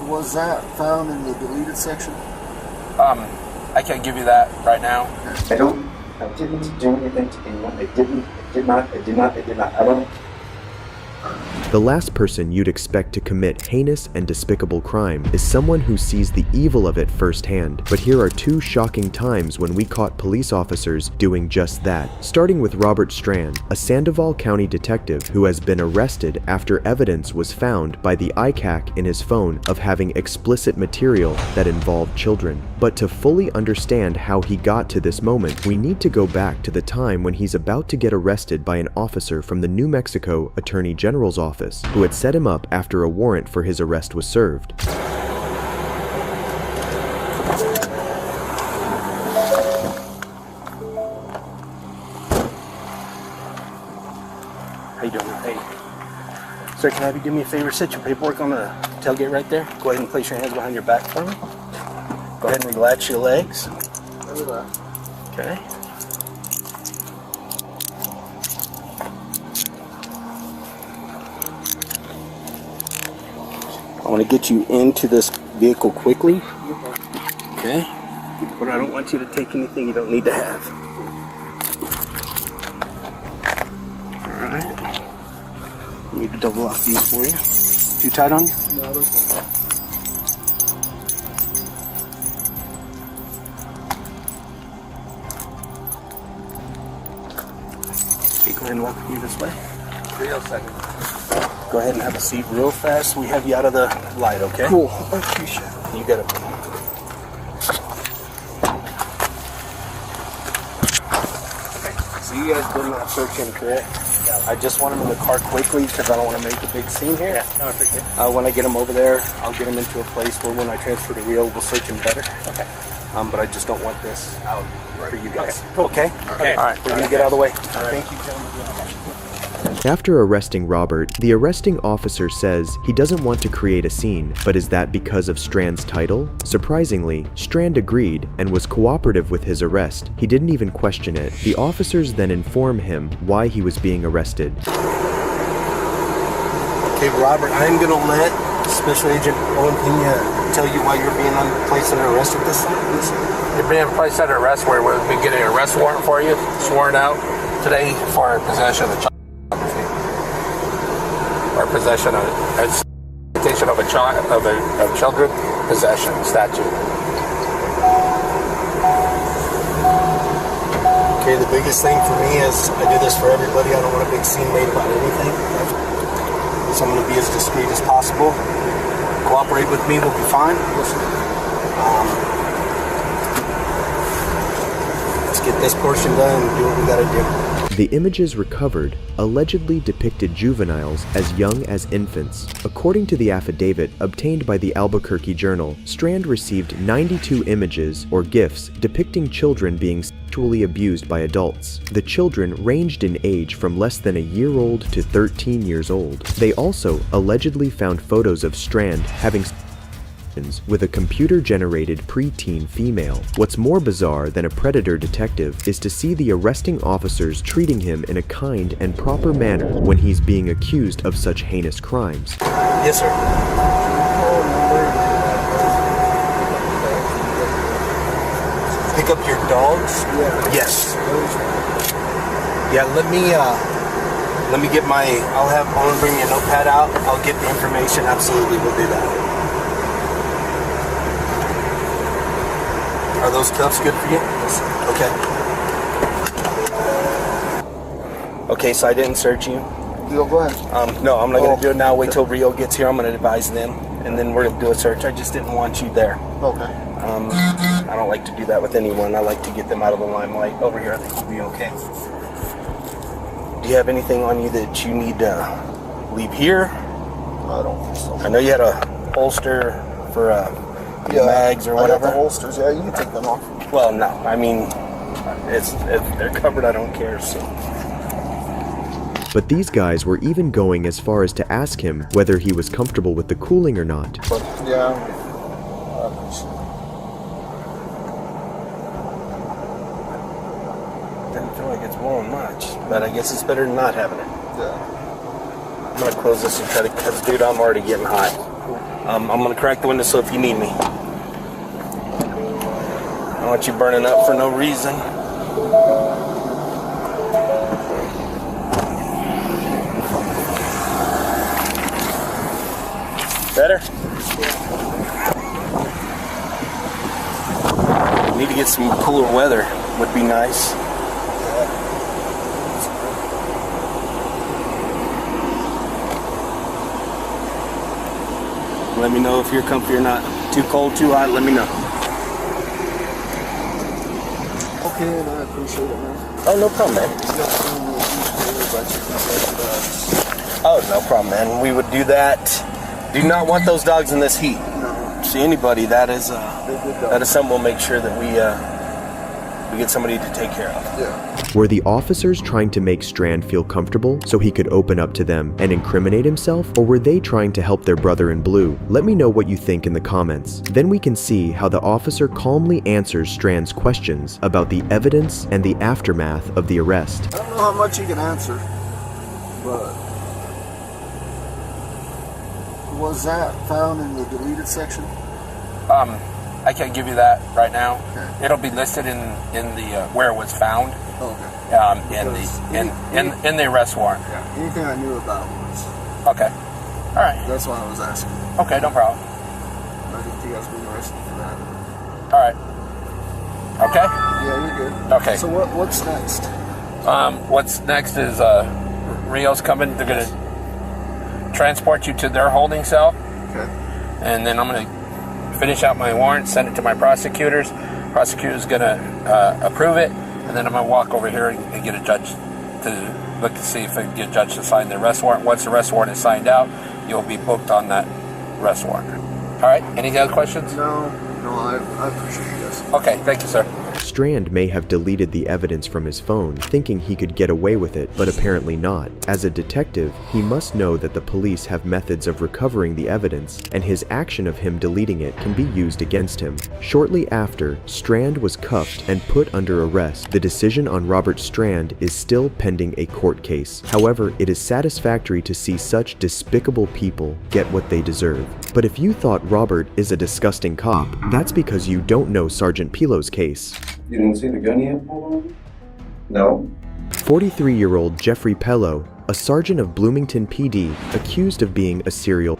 Was that found in the deleted section? I can't give you that right now. I didn't do anything to anyone. I did not. I don't. The last person you'd expect to commit heinous and despicable crime is someone who sees the evil of it firsthand. But here are two shocking times when we caught police officers doing just that. Starting with Robert Strand, a Sandoval County detective who has been arrested after evidence was found by the ICAC in his phone of having explicit material that involved children. But to fully understand how he got to this moment, we need to go back to the time when he's about to get arrested by an officer from the New Mexico Attorney General's office, who had set him up after a warrant for his arrest was served. How you doing? Hey. Sir, can I have you do me a favor? Set your paperwork on the tailgate right there. Go ahead and place your hands behind your back for me. Go ahead and relax your legs. Okay. I want to get you into this vehicle quickly. Okay. But I don't want you to take anything you don't need to have. Alright. I need to double off these for you. Too tight on you? No, there's not. Okay, go ahead and walk with me this way. 3 seconds. Go ahead and have a seat real fast. We have you out of the light, okay? Cool. I appreciate it. You got it. Okay. So you guys did not search him, correct? Yeah. I just want him in the car quickly because I don't want to make a big scene here. Yeah, no, I appreciate it. When I get him over there, I'll get him into a place where when I transfer to Rio, we'll search him better. Okay. But I just don't want this out for you guys. Cool. Okay? Okay. All right. We're going to get out of the way. Thank you, gentlemen. After arresting Robert, the arresting officer says he doesn't want to create a scene, but is that because of Strand's title? Surprisingly, Strand agreed and was cooperative with his arrest. He didn't even question it. The officers then inform him why he was being arrested. Okay, Robert, I'm going to let Special Agent Owen Pena tell you why you're being placed under arrest at this time. You're being placed under arrest where we'll be getting an arrest warrant for you, sworn out today for possession of child pornography. Or possession of exploitation of a child of children possession statute. Okay, the biggest thing for me is I do this for everybody. I don't want a big scene made about anything. So I'm going to be as discreet as possible. Cooperate with me, we'll be fine. Let's get this portion done and do what we got to do. The images recovered allegedly depicted juveniles as young as infants. According to the affidavit obtained by the Albuquerque Journal, Strand received 92 images or GIFs depicting children being sexually abused by adults. The children ranged in age from less than a year old to 13 years old. They also allegedly found photos of Strand having with a computer-generated preteen female. What's more bizarre than a predator detective is to see the arresting officers treating him in a kind and proper manner when he's being accused of such heinous crimes. Yes, sir. Pick up your dogs? Yes. Yeah, let me get my, I'll have Owen bring me a notepad out. I'll get the information. Absolutely, we'll do that. Are those cuffs good for you? Okay. Okay, so I didn't search you. Go ahead. No, I'm not going to do it now. Wait till Rio gets here. I'm going to advise them, and then we're going to do a search. I just didn't want you there. Okay. I don't like to do that with anyone. I like to get them out of the limelight. Over here, I think we'll be okay. Do you have anything on you that you need to leave here? I don't think so. I know you had a holster for mags or whatever. I got the holsters. Yeah, you can take them off. Well, no. I mean, if they're covered, I don't care. So. But these guys were even going as far as to ask him whether he was comfortable with the cooling or not. But yeah, I appreciate it. Doesn't feel like it's blowing much, but I guess it's better than not having it. Yeah. I'm gonna close this and try to, because dude, I'm already getting hot. I'm gonna crack the window so if you need me. I don't want you burning up for no reason. Better? Need to get some cooler weather. Would be nice. Let me know if you're comfy or not. Too cold, too hot, let me know. Okay, and I appreciate it, man. Oh, no problem, man. Oh, no problem, man. We would do that. Do not want those dogs in this heat. No. See anybody, that is something we'll make sure that we get somebody to take care of. Yeah. Were the officers trying to make Strand feel comfortable so he could open up to them and incriminate himself, or were they trying to help their brother in blue? Let me know what you think in the comments. Then we can see how the officer calmly answers Strand's questions about the evidence and the aftermath of the arrest. I don't know how much you can answer, but was that found in the deleted section? I can't give you that right now. Okay. It'll be listed in the where it was found. Okay. In the arrest warrant. Yeah. Anything I knew about was. Okay. All right. That's why I was asking. Okay, no problem. I didn't think I was being arrested for that. All right. Okay. Yeah, you're good. Okay. So what's next? What's next is Rio's coming. They're gonna transport you to their holding cell, Okay. and then I'm gonna finish out my warrant, send it to my prosecutors. Prosecutor's gonna approve it, and then I'm gonna walk over here and get a judge to look to see if I can get a judge to sign the arrest warrant. Once the arrest warrant is signed out, you'll be booked on that arrest warrant. All right. Any other questions? No, I appreciate this. Okay. Thank you, sir. Strand may have deleted the evidence from his phone, thinking he could get away with it, but apparently not. As a detective, he must know that the police have methods of recovering the evidence, and his action of him deleting it can be used against him. Shortly after, Strand was cuffed and put under arrest. The decision on Robert Strand is still pending a court case. However, it is satisfactory to see such despicable people get what they deserve. But if you thought Robert is a disgusting cop, that's because you don't know Sergeant Pilo's case. You didn't see the gun yet? No. 43-year-old Jeffrey Pello, a sergeant of Bloomington PD, accused of being a serial.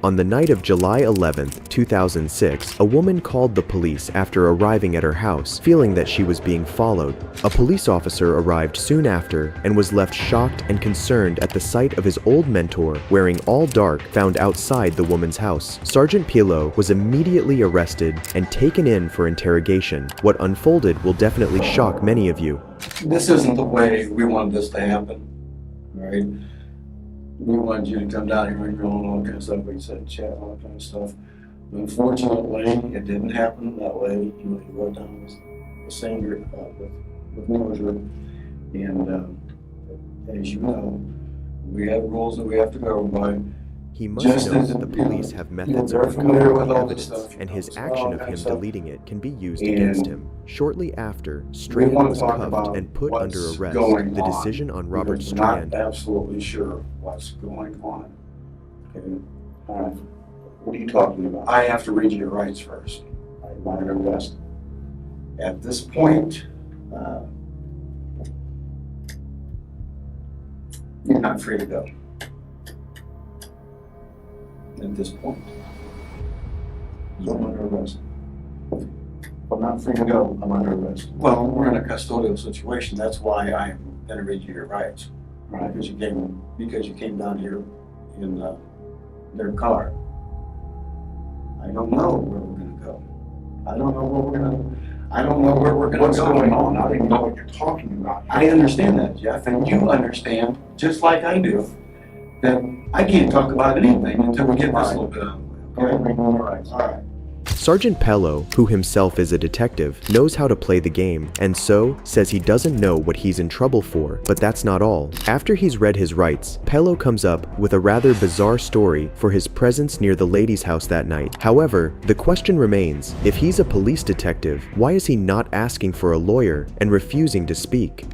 On the night of July 11, 2006, a woman called the police after arriving at her house, feeling that she was being followed. A police officer arrived soon after and was left shocked and concerned at the sight of his old mentor, wearing all dark, found outside the woman's house. Sergeant Pillow was immediately arrested and taken in for interrogation. What unfolded will definitely shock many of you. This isn't the way we wanted this to happen, all right? We wanted you to come down here and go and all that kind of stuff, like you said, chat, all that kind of stuff. Unfortunately, it didn't happen that way. You wrote down the same group with Mildred. And as you know, we have rules that we have to go by. He must know that the police have methods of recovering evidence, and his action of him deleting it can be used against him. Shortly after, Strand was cuffed and put under arrest. The decision on Robert Strand. I'm not absolutely sure what's going on. Okay. What are you talking about? I have to read you your rights first. I want to arrest. At this point, you're not free to go. At this point, I'm under arrest. I'm not free to go. I'm under arrest. Well, we're in a custodial situation. That's why I'm going to read you your rights, right? Because you came down here in their car. I don't know where we're going to go. I don't know where we're going to. I don't know where we're going to go. What's going on? I don't even know what you're talking about. I understand that, Jeff, and you understand, just like I do, that I can't talk about anything until we get this a little bit out of the way. Okay? All right. Sergeant Pello, who himself is a detective, knows how to play the game, and so says he doesn't know what he's in trouble for. But that's not all. After he's read his rights, Pello comes up with a rather bizarre story for his presence near the lady's house that night. However, the question remains, if he's a police detective, why is he not asking for a lawyer and refusing to speak?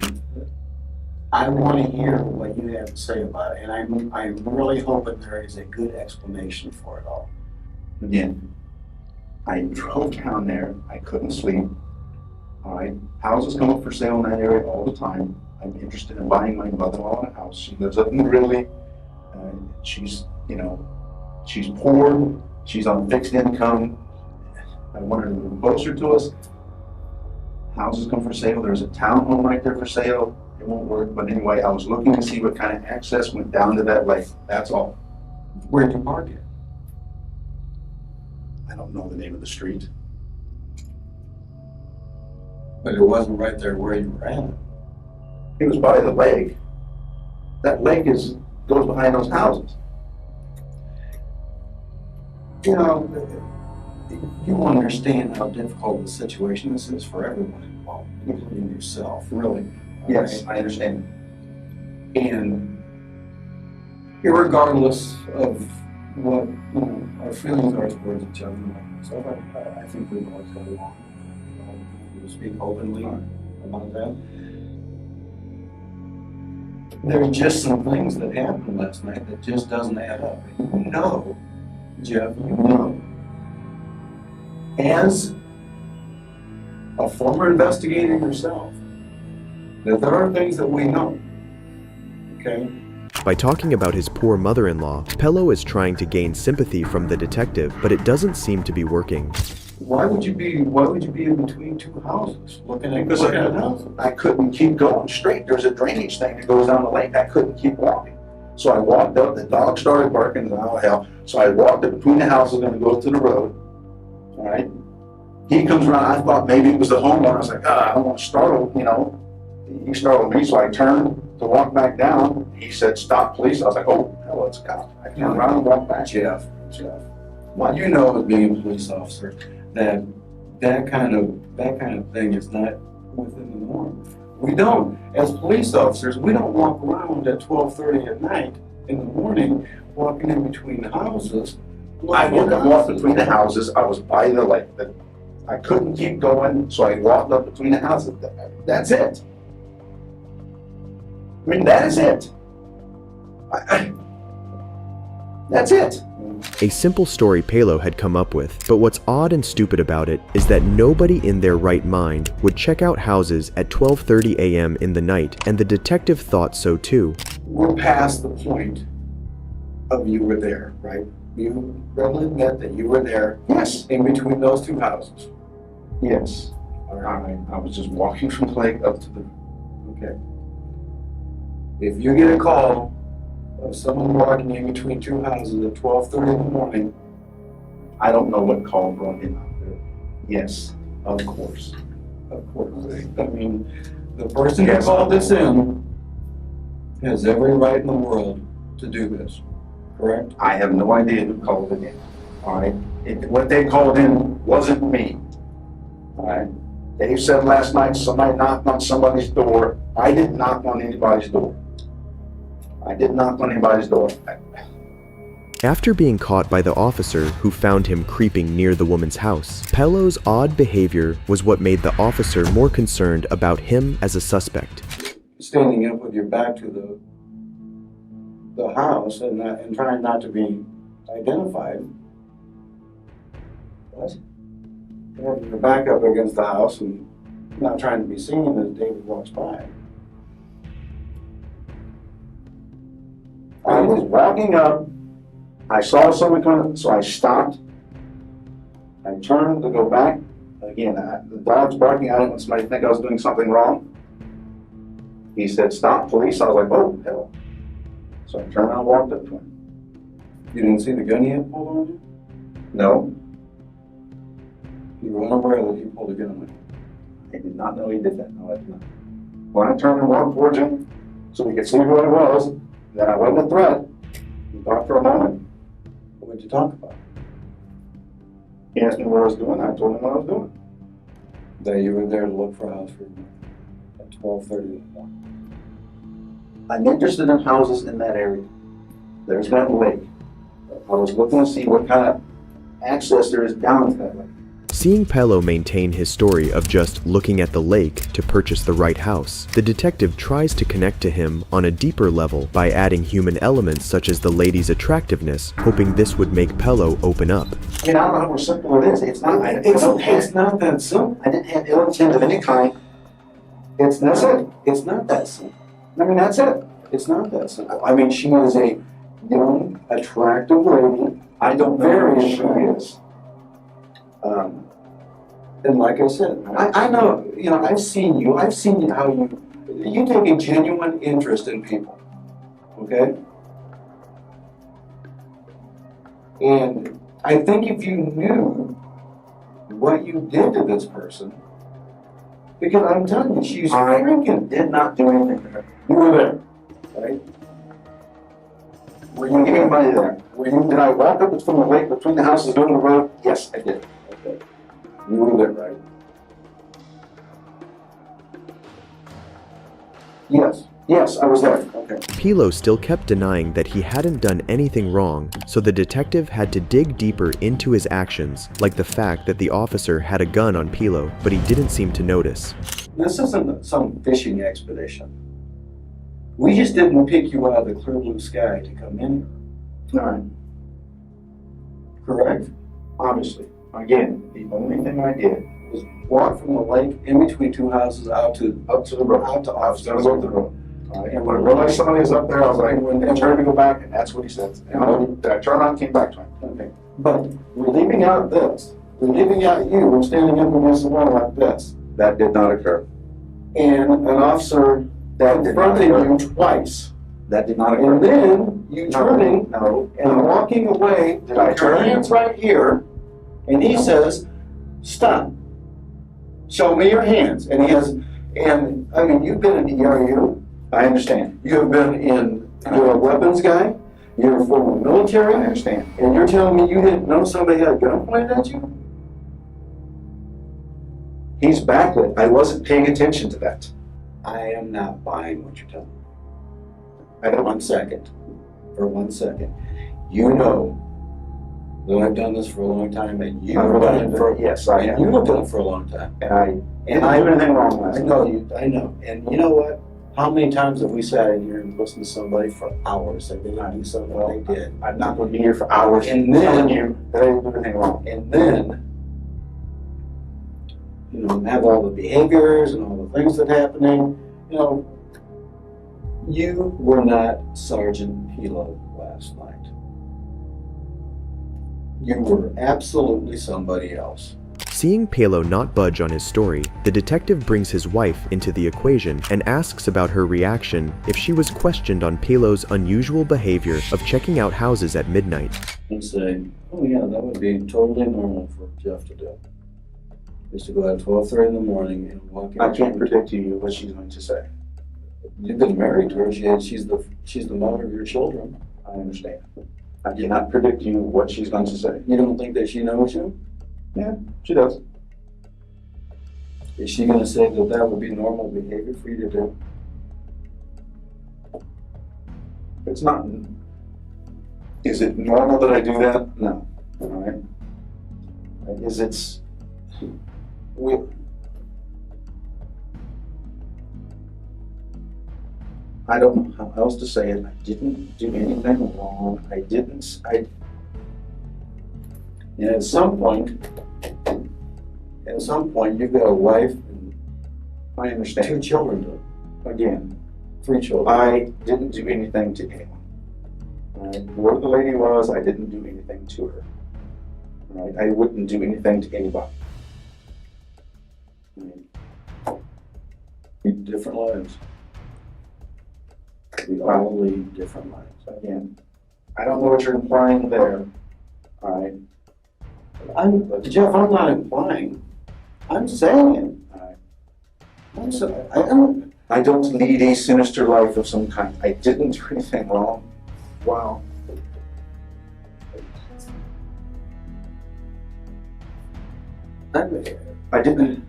I want to hear what you have to say about it, and I'm really hoping there is a good explanation for it all. Again, I drove down there, I couldn't sleep. All right, houses come up for sale in that area all the time. I'm interested in buying my mother-in-law a house. She lives up in Greeley. She's, you know, she's poor. She's on fixed income. I want her to move closer to us. Houses come for sale. There's a townhome right there for sale. It won't work, but anyway, I was looking to see what kind of access went down to that lake. That's all. Where'd you park it? I don't know the name of the street. But it wasn't right there where you were at. It was by the lake. That lake goes behind those houses. You know, you understand how difficult the situation this is for everyone involved, including yourself. Really? Yes, I understand. And irregardless of what, you know, our feelings are towards each other, so I think we've always got along. We speak openly about that. There's just some things that happened last night that just doesn't add up. You know, Jeff, you know, as a former investigator yourself, that there are things that we know, okay? By talking about his poor mother-in-law, Pello is trying to gain sympathy from the detective, but it doesn't seem to be working. Why would you be in between two houses looking at houses? I couldn't keep going straight. There's a drainage thing that goes down the lake. I couldn't keep walking. So I walked up, the dog started barking, and oh hell. So I walked up between the houses, gonna go to the road. All right. He comes around, I thought maybe it was the homeowner. I was like, I don't want to startle, you know. He startled me, so I turned to walk back down. He said, stop, please. I was like, oh, hell, it's a cop. I turned around and walked back. Jeff, what you know as being a police officer, that kind of thing is not within the norm. We don't, as police officers, we don't walk around at 12:30 at night in the morning, walking in between houses. I wouldn't walk between the houses. I was by the lake. I couldn't keep going, so I walked up between the houses. That's it. I mean, that is it. That's it. A simple story Pello had come up with, but what's odd and stupid about it is that nobody in their right mind would check out houses at 12:30 a.m. in the night, and the detective thought so too. We're past the point of you were there, right? You readily admit that you were there. Yes. In between those two houses. Yes. I was just walking from the lake up to the... Okay. If you get a call of someone walking in between two houses at 12:30 in the morning, I don't know what call brought him out there. Yes, of course. Of course. I mean, the person who called this in has every right in the world to do this, correct? I have no idea who called it in. All right. What they called in wasn't me. All right. Dave said last night somebody knocked on somebody's door. I didn't knock on anybody's door. I didn't knock on anybody's door. After being caught by the officer who found him creeping near the woman's house, Pello's odd behavior was what made the officer more concerned about him as a suspect. Standing up with your back to the house and trying not to be identified. What? Having your back up against the house and not trying to be seen as David walks by. I was walking up. I saw someone coming, so I stopped. I turned to go back. Again, the dog's barking. I didn't want somebody to think I was doing something wrong. He said, stop, police. I was like, oh, hell. So I turned around and walked up to him. You didn't see the gun he had pulled on you? No. You were unaware that he pulled a gun on you? I did not know he did that. No, I did not. When I turned and walked towards him, so he could see who I was, that I wasn't a threat, we talked for a moment. What did you talk about? He asked me what I was doing. I told him what I was doing. That you were there to look for a house for him at 12:30 in the morning. I'm interested in houses in that area. There's that lake. I was looking to see what kind of access there is down to that lake. Seeing Pello maintain his story of just looking at the lake to purchase the right house, the detective tries to connect to him on a deeper level by adding human elements such as the lady's attractiveness, hoping this would make Pello open up. I mean, I don't know how simple it is. It's not. It's okay. It's not that simple. I didn't have ill intent of any kind. That's it. It's not that simple. I mean, that's it. It's not that simple. I mean, she is a young, attractive lady. I don't know who she is. And like I said, I know, you know, I've seen you how you take a genuine interest in people, okay? And I think if you knew what you did to this person, because I'm telling you, she's freaking did not do anything to her. You were there, right? Were you giving money there? Did I walk up from the lake between the houses going to the road? Yes, I did. Okay. You were there, right? Yes, I was there. Okay. Pello still kept denying that he hadn't done anything wrong, so the detective had to dig deeper into his actions, like the fact that the officer had a gun on Pello, but he didn't seem to notice. This isn't some fishing expedition. We just didn't pick you out of the clear blue sky to come in here. All right. Correct? Obviously. Again, the only thing I did Was walk from the lake in between two houses out to the road. Out to I was office. going to the road. And when I realized somebody was up there, I was like, and turned to go back, and that's what he said. And I turned around and came back to him. Okay. But we're leaving out this. We're leaving out you. We're standing up against the wall like this. That did not occur. And an officer That did not confronting occur. you twice. That did not occur. And then you turning No. and walking away Did I with your turn? hands right here. And he says, stop. Show me your hands. And he has, and I mean, you've been in the ERU. I understand. You have been in, you're a weapons guy. You're a former military. I understand. And you're telling me you didn't know somebody had a gun pointed at you? He's backlit. I wasn't paying attention to that. I am not buying what you're telling me. I don't. 1 second. For 1 second. You know that I've done this for a long time, and you've done it for Yes, I and have. you have done it for a long time. And I And didn't I do anything wrong last I night. know you. I know. And you know what? How many times have we sat in here and listened to somebody for hours that they didn't do something that they did? I'm not going to be here for hours And telling then, you that I didn't do anything wrong. and then, you know, have all the behaviors and all the things that are happening. You know, you were not Sergeant Hilo last night. You were absolutely somebody else. Seeing Pello not budge on his story, the detective brings his wife into the equation and asks about her reaction if she was questioned on Pello's unusual behavior of checking out houses at midnight. And say, oh yeah, that would be totally normal for Jeff to do. Is to go out at 12:30 in the morning and walk in. I can't predict to you what she's going to say. You've been married to her. She's the mother of your children. I understand. I cannot predict to you what she's going to say. You don't think that she knows you? Yeah, she does. Is she going to say that that would be normal behavior for you to do? It's not. Is it normal that I do that? No. All right. Is it's. I don't know how else to say it. I didn't do anything wrong. And at some point, you've got a wife and I understand. 2 children. Again, 3 children. I didn't do anything to anyone. All right. Whoever the lady was, I didn't do anything to her. All right. I wouldn't do anything to anybody. Lead different lives. We all lead different lives. Again, I don't know what you're implying there. All right. Jeff, I'm not implying. I'm saying. All right. I don't lead a sinister life of some kind. I didn't do anything wrong. Wow. I didn't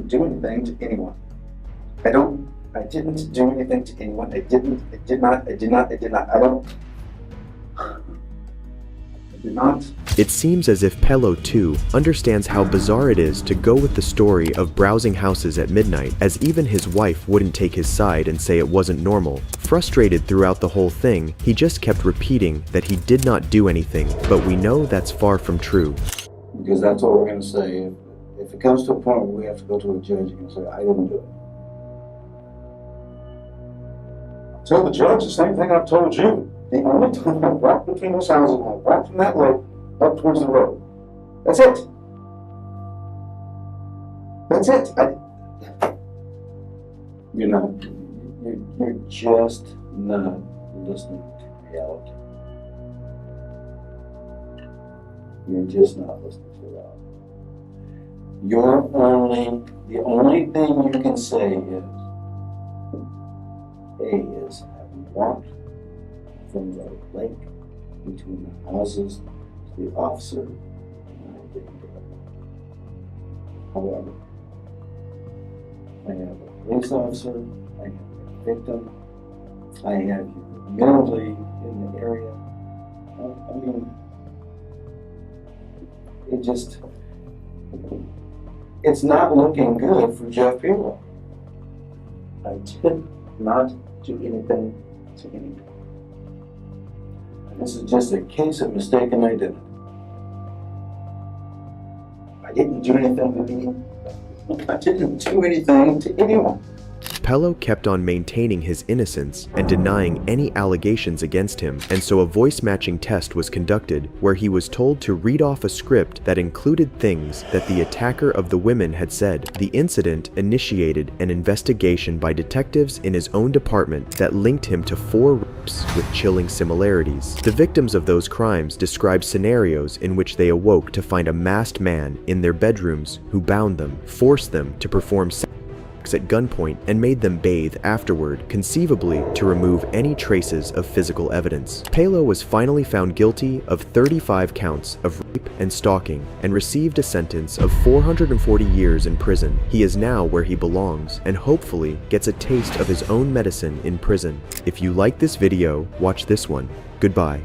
do anything to anyone. I didn't do anything to anyone. I did not. I don't. You're not. It seems as if Pello too understands how bizarre it is to go with the story of browsing houses at midnight, as even his wife wouldn't take his side and say it wasn't normal. Frustrated throughout the whole thing, he just kept repeating that he did not do anything, but we know that's far from true. Because that's what we're gonna say. If it comes to a point where we have to go to a judge, you can say, I didn't do it. Tell the judge the same thing I've told you. The only time I walked between those houses, I walked from that lake up towards the road. That's it. That's it. You're not. You're just not listening to reality. You're just not listening to reality. The only thing you can say is, having walked from the lake between the houses to the officer, and I didn't do it. However, I have a police officer, I have a victim, I have you mentally in the area. I mean, it's not looking good for Jeff Pello. I did not do anything to anyone. This is just a case of mistaken identity. I didn't do anything to anyone. I didn't do anything to anyone. Pello kept on maintaining his innocence and denying any allegations against him, and so a voice-matching test was conducted where he was told to read off a script that included things that the attacker of the women had said. The incident initiated an investigation by detectives in his own department that linked him to 4 rapes with chilling similarities. The victims of those crimes described scenarios in which they awoke to find a masked man in their bedrooms who bound them, forced them to perform at gunpoint, and made them bathe afterward, conceivably to remove any traces of physical evidence. Pello was finally found guilty of 35 counts of rape and stalking and received a sentence of 440 years in prison. He is now where he belongs and hopefully gets a taste of his own medicine in prison. If you like this video, watch this one. Goodbye.